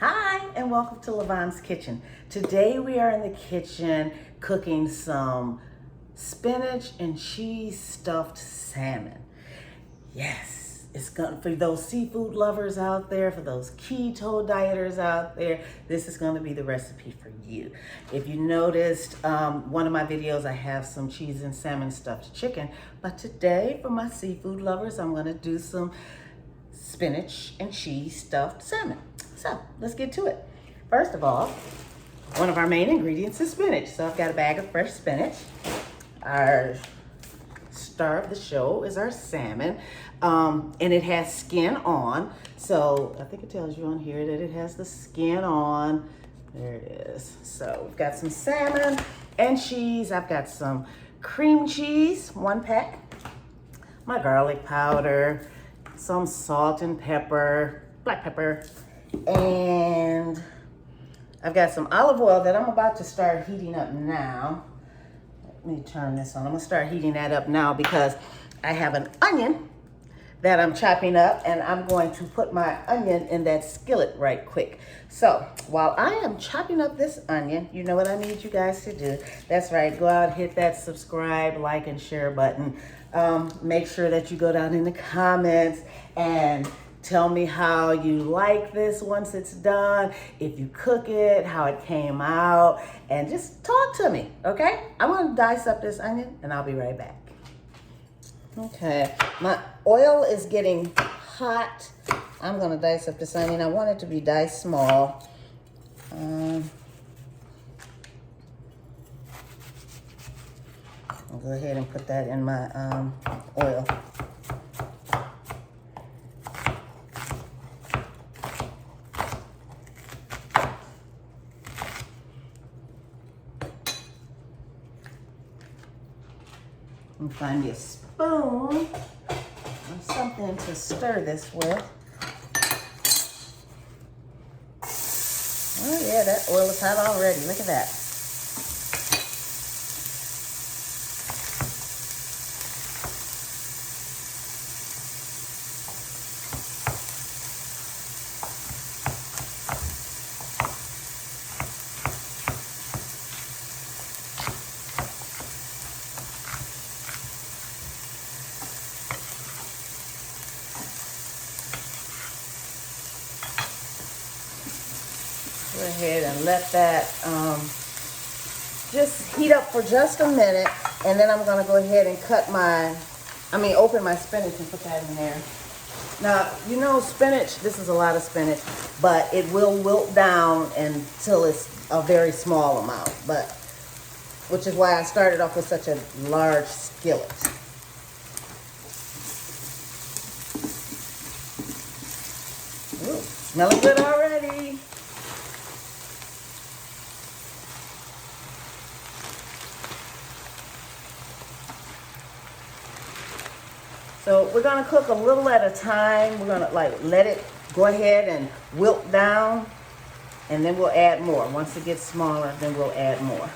Hi, and welcome to Lavonne's Kitchen. Today we are in the kitchen cooking some spinach and cheese stuffed salmon. Yes, it's going for those seafood lovers out there, for those keto dieters out there. This is going to be the recipe for you. If you noticed, one of my videos, I have some cheese and salmon stuffed chicken, but today for my seafood lovers, I'm going to do some spinach and cheese stuffed salmon. So let's get to it. First of all, one of our main ingredients is spinach. So I've got a bag of fresh spinach. Our star of the show is our salmon, and it has skin on. So I think it tells you on here that it has the skin on. There it is. So we've got some salmon and cheese. I've got some cream cheese, 1 pack, my garlic powder, some salt and pepper, black pepper, and I've got some olive oil that I'm about to start heating up now. Let me turn this on. I'm gonna start heating that up now because I have an onion that I'm chopping up, and I'm going to put my onion in that skillet right quick. So while I am chopping up this onion, you know what I need you guys to do. That's right, go out, hit that subscribe, like, and share button. Make sure that you go down in the comments and tell me how you like this once it's done, if you cook it, how it came out, and just talk to me, okay? I'm gonna dice up this onion and I'll be right back. Okay, my oil is getting hot. I'm gonna dice up this onion. I want it to be diced small. I'll go ahead and put that in my oil. And find me a spoon or something to stir this with. Oh yeah, that oil is hot already. Look at that. Go ahead and let that just heat up for just a minute, and then I'm gonna go ahead and open my spinach and put that in there. Now, you know spinach, this is a lot of spinach, but it will wilt down until it's a very small amount, which is why I started off with such a large skillet. Ooh, smelling good already. So we're gonna cook a little at a time. We're gonna let it go ahead and wilt down, and then we'll add more. Once it gets smaller, then we'll add more.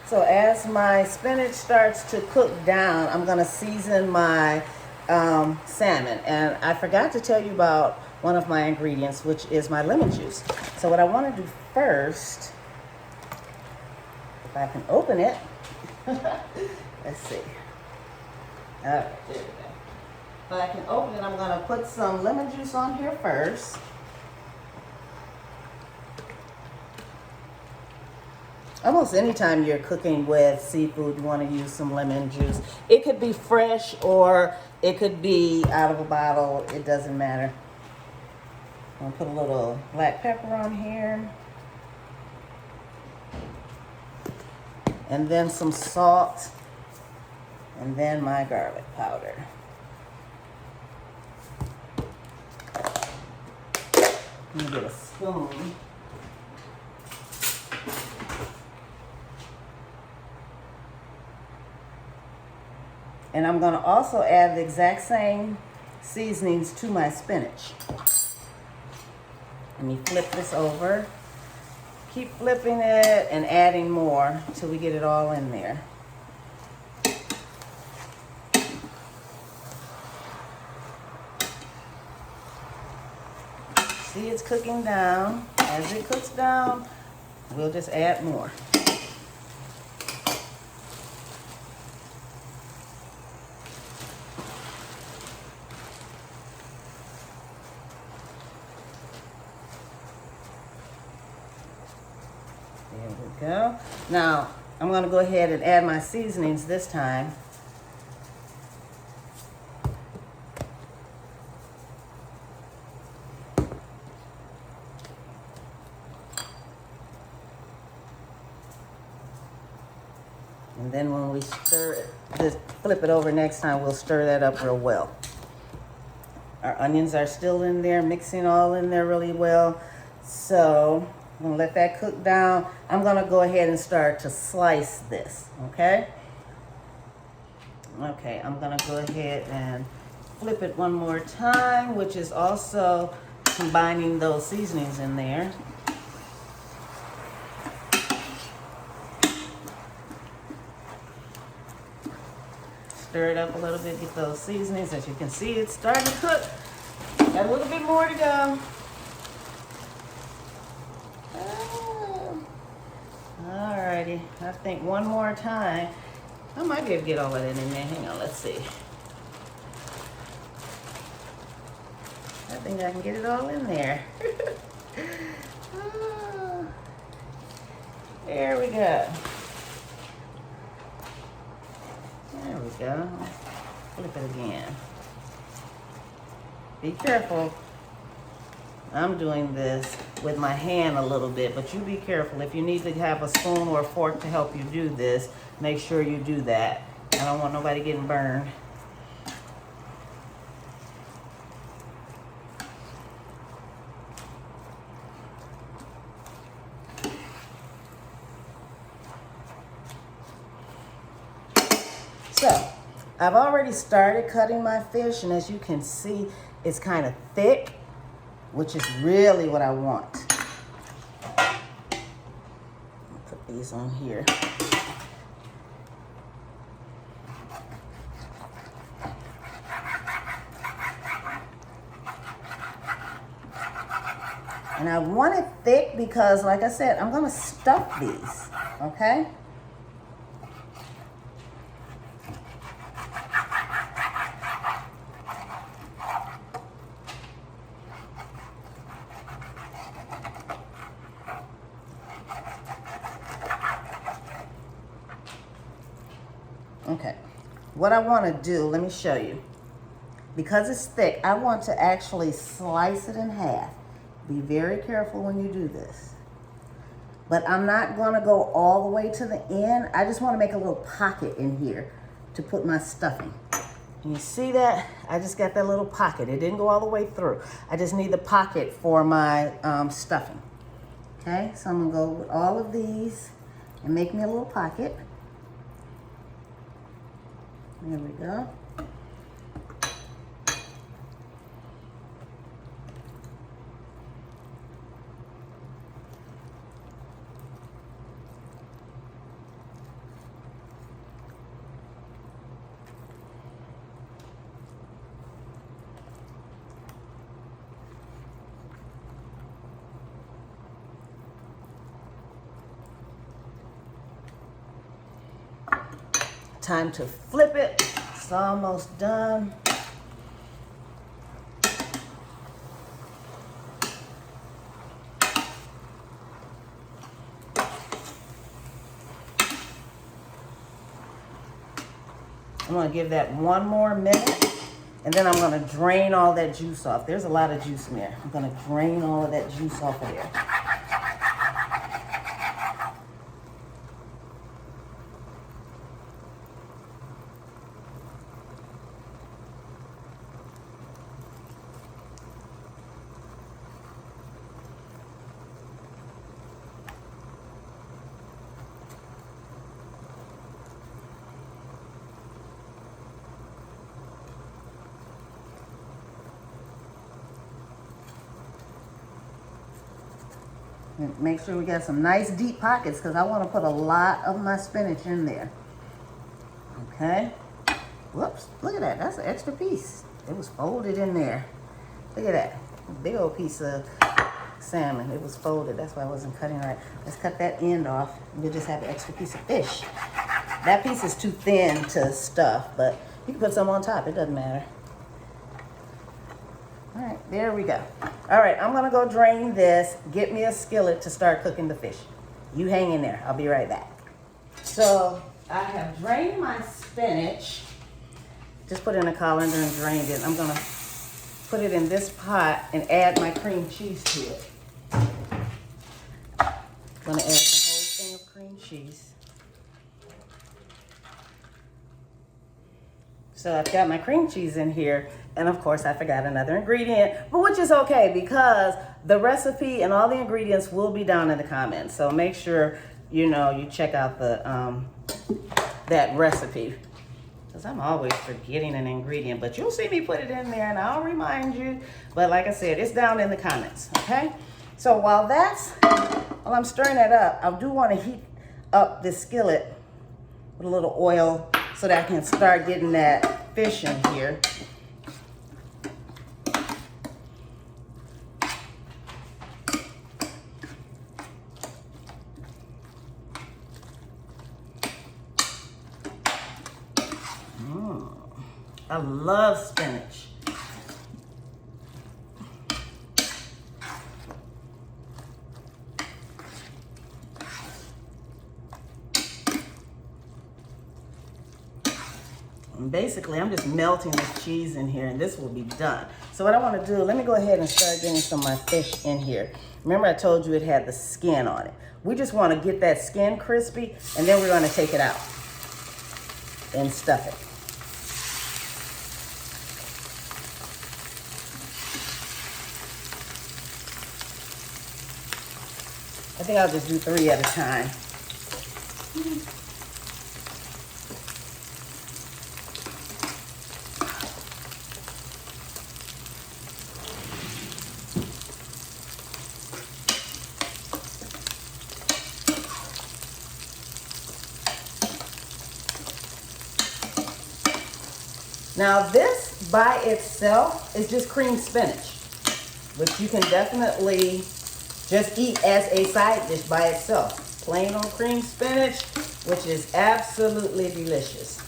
So as my spinach starts to cook down, I'm gonna season my salmon. And I forgot to tell you about one of my ingredients, which is my lemon juice. So what I wanna do first, if I can open it. Let's see. All right, there we go. If I can open it, I'm gonna put some lemon juice on here first. Almost anytime you're cooking with seafood, you wanna use some lemon juice. It could be fresh or it could be out of a bottle. It doesn't matter. I'm gonna put a little black pepper on here. And then some salt, and then my garlic powder. Let me get a spoon. And I'm gonna also add the exact same seasonings to my spinach. Let me flip this over. Keep flipping it and adding more till we get it all in there. see it's cooking down. As it cooks down, we'll just add more. There we go. Now, I'm going to go ahead and add my seasonings this time. And then when we stir it, just flip it over next time, we'll stir that up real well. Our onions are still in there, mixing all in there really well. So I'm gonna let that cook down. I'm gonna go ahead and start to slice this, okay? Okay, I'm gonna go ahead and flip it one more time, which is also combining those seasonings in there. Stir it up a little bit, get those seasonings. As you can see, it's starting to cook. Got a little bit more to go. Alrighty, I think one more time. I might be able to get all of that in there. Hang on, let's see. I think I can get it all in there. There we go. There we go. Flip it again. Be careful. I'm doing this with my hand a little bit, but you be careful. If you need to have a spoon or a fork to help you do this, make sure you do that. I don't want nobody getting burned. So, I've already started cutting my fish, and as you can see, it's kind of thick, which is really what I want. Put these on here. And I want it thick because, like I said, I'm gonna stuff these, okay? Okay, what I want to do, let me show you. Because it's thick, I want to actually slice it in half. Be very careful when you do this. But I'm not going to go all the way to the end. I just want to make a little pocket in here to put my stuffing. And you see that? I just got that little pocket. It didn't go all the way through. I just need the pocket for my stuffing. Okay, so I'm going to go with all of these and make me a little pocket. There we go. Time to flip it. It's almost done. I'm going to give that one more minute, and then I'm going to drain all that juice off. There's a lot of juice in there. I'm going to drain all of that juice off of there. And make sure we got some nice deep pockets because I want to put a lot of my spinach in there. Okay. Whoops, look at that. That's an extra piece. It was folded in there. Look at that. A big old piece of salmon. It was folded. That's why I wasn't cutting right. Let's cut that end off. We'll just have an extra piece of fish. That piece is too thin to stuff, but you can put some on top. It doesn't matter. All right, there we go. All right, I'm gonna go drain this, get me a skillet to start cooking the fish. You hang in there, I'll be right back. So I have drained my spinach. Just put it in a colander and drained it. I'm gonna put it in this pot and add my cream cheese to it. I'm gonna add the whole thing of cream cheese. So I've got my cream cheese in here, and of course I forgot another ingredient, but which is okay because the recipe and all the ingredients will be down in the comments. So make sure you check out the that recipe, because I'm always forgetting an ingredient, but you'll see me put it in there and I'll remind you. But like I said, it's down in the comments, okay? So while I'm stirring that up, I do want to heat up this skillet with a little oil so that I can start getting that fish in here. I love spinach. And basically, I'm just melting this cheese in here, and this will be done. So what I want to do, let me go ahead and start getting some of my fish in here. Remember I told you it had the skin on it. We just want to get that skin crispy, and then we're going to take it out and stuff it. I think I'll just do 3 at a time. Now this by itself is just creamed spinach, which you can definitely just eat as a side dish by itself. Plain old creamed spinach, which is absolutely delicious.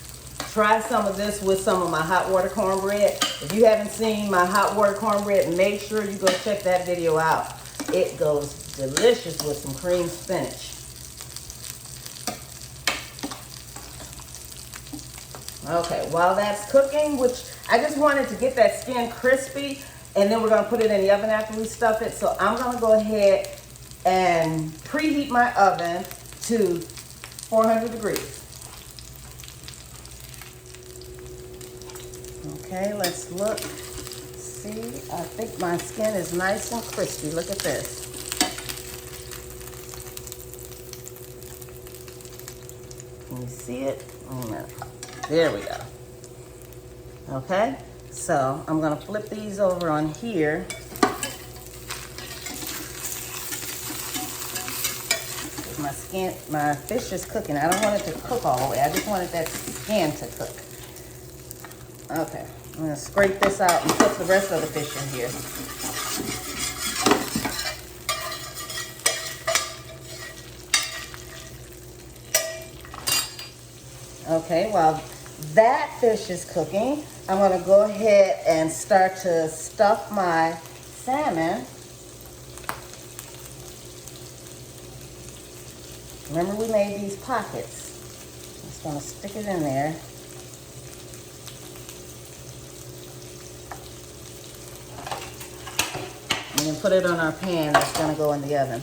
Try some of this with some of my hot water cornbread. If you haven't seen my hot water cornbread, make sure you go check that video out. It goes delicious with some creamed spinach. Okay, while that's cooking, which I just wanted to get that skin crispy, and then we're gonna put it in the oven after we stuff it. So I'm gonna go ahead and preheat my oven to 400 degrees. Okay, let's look. See, I think my skin is nice and crispy. Look at this. Can you see it? There we go. Okay, so I'm gonna flip these over on here. My fish is cooking. I don't want it to cook all the way. I just wanted that skin to cook. Okay, I'm gonna scrape this out and put the rest of the fish in here. Okay, while that fish is cooking, I'm gonna go ahead and start to stuff my salmon. Remember we made these pockets. I'm just gonna stick it in there. And then put it on our pan that's gonna go in the oven.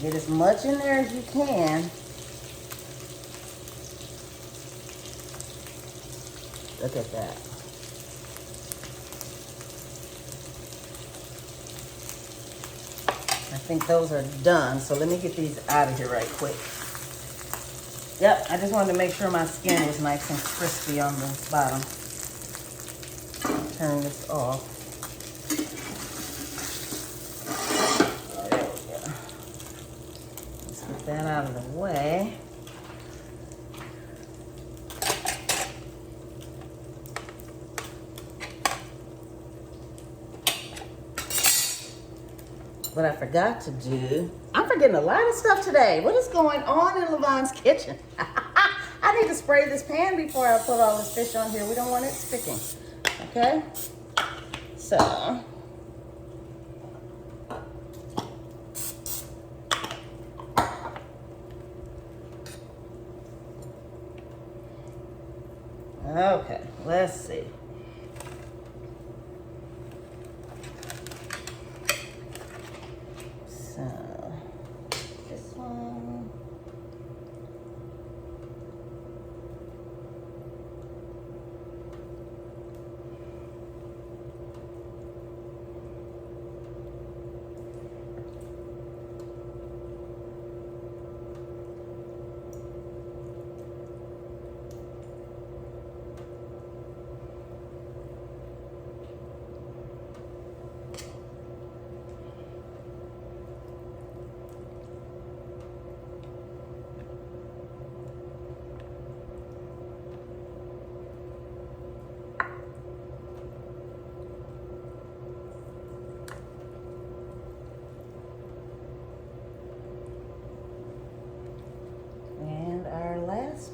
Get as much in there as you can. Look at that. I think those are done, so let me get these out of here right quick. Yep, I just wanted to make sure my skin was nice and crispy on the bottom. Turn this off. that out of the way. What I forgot to do, I'm forgetting a lot of stuff today. What is going on in Lavonne's kitchen? I need to spray this pan before I put all this fish on here. We don't want it sticking, okay? So, okay, let's see. So, this one.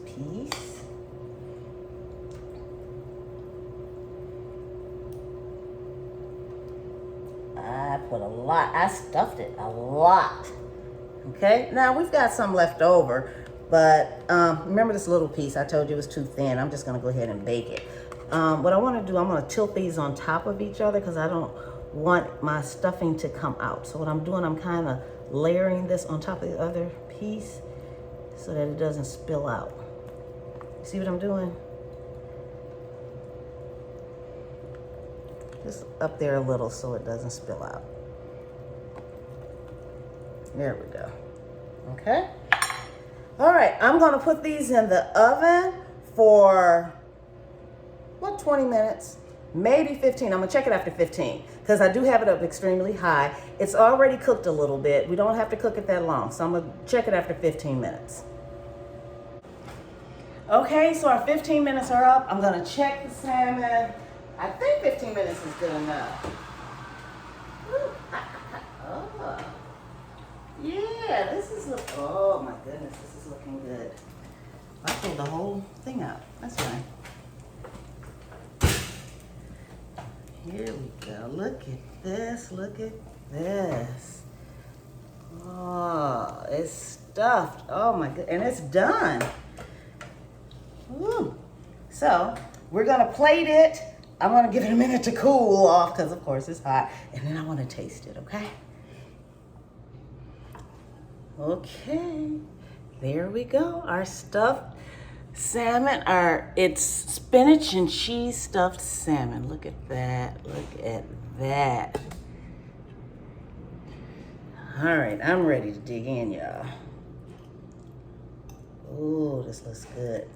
Piece. I put a lot, I stuffed it a lot. Okay, now we've got some left over, but remember this little piece, I told you it was too thin. I'm just gonna go ahead and bake it. What I wanna do, I'm gonna tilt these on top of each other because I don't want my stuffing to come out. So what I'm doing, I'm kind of layering this on top of the other piece so that it doesn't spill out. See what I'm doing? Just up there a little so it doesn't spill out. There we go. Okay. All right, I'm gonna put these in the oven for, what, 20 minutes? Maybe 15. I'm gonna check it after 15 because I do have it up extremely high. It's already cooked a little bit. We don't have to cook it that long. So I'm gonna check it after 15 minutes. Okay, so our 15 minutes are up. I'm gonna check the salmon. I think 15 minutes is good enough. Oh. Yeah, this is, oh my goodness, this is looking good. I pulled the whole thing out, that's fine. Here we go, look at this, look at this. Oh, it's stuffed, oh my god, and it's done. Woo. So we're gonna plate it. I'm gonna give it a minute to cool off because of course it's hot. And then I wanna taste it, okay? Okay, there we go. Our stuffed salmon, it's spinach and cheese stuffed salmon. Look at that, look at that. All right, I'm ready to dig in, y'all. Ooh, this looks good.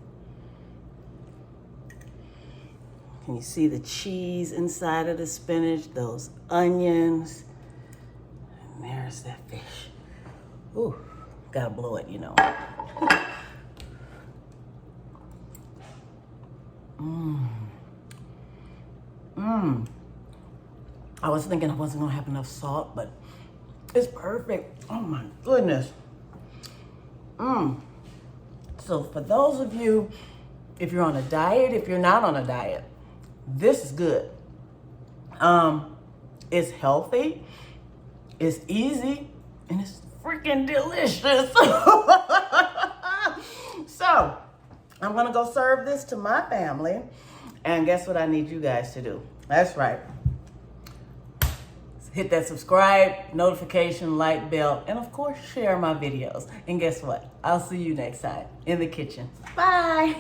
Can you see the cheese inside of the spinach, those onions? And there's that fish. Ooh, gotta blow it, you know. I was thinking I wasn't gonna have enough salt, but it's perfect. Oh my goodness. So for those of you, if you're on a diet, if you're not on a diet, this is good. It's healthy, it's easy, and it's freaking delicious. So I'm gonna go serve this to my family, and guess what I need you guys to do? That's right. Hit that subscribe, notification, like bell, and of course share my videos. And guess what? I'll see you next time in the kitchen. Bye.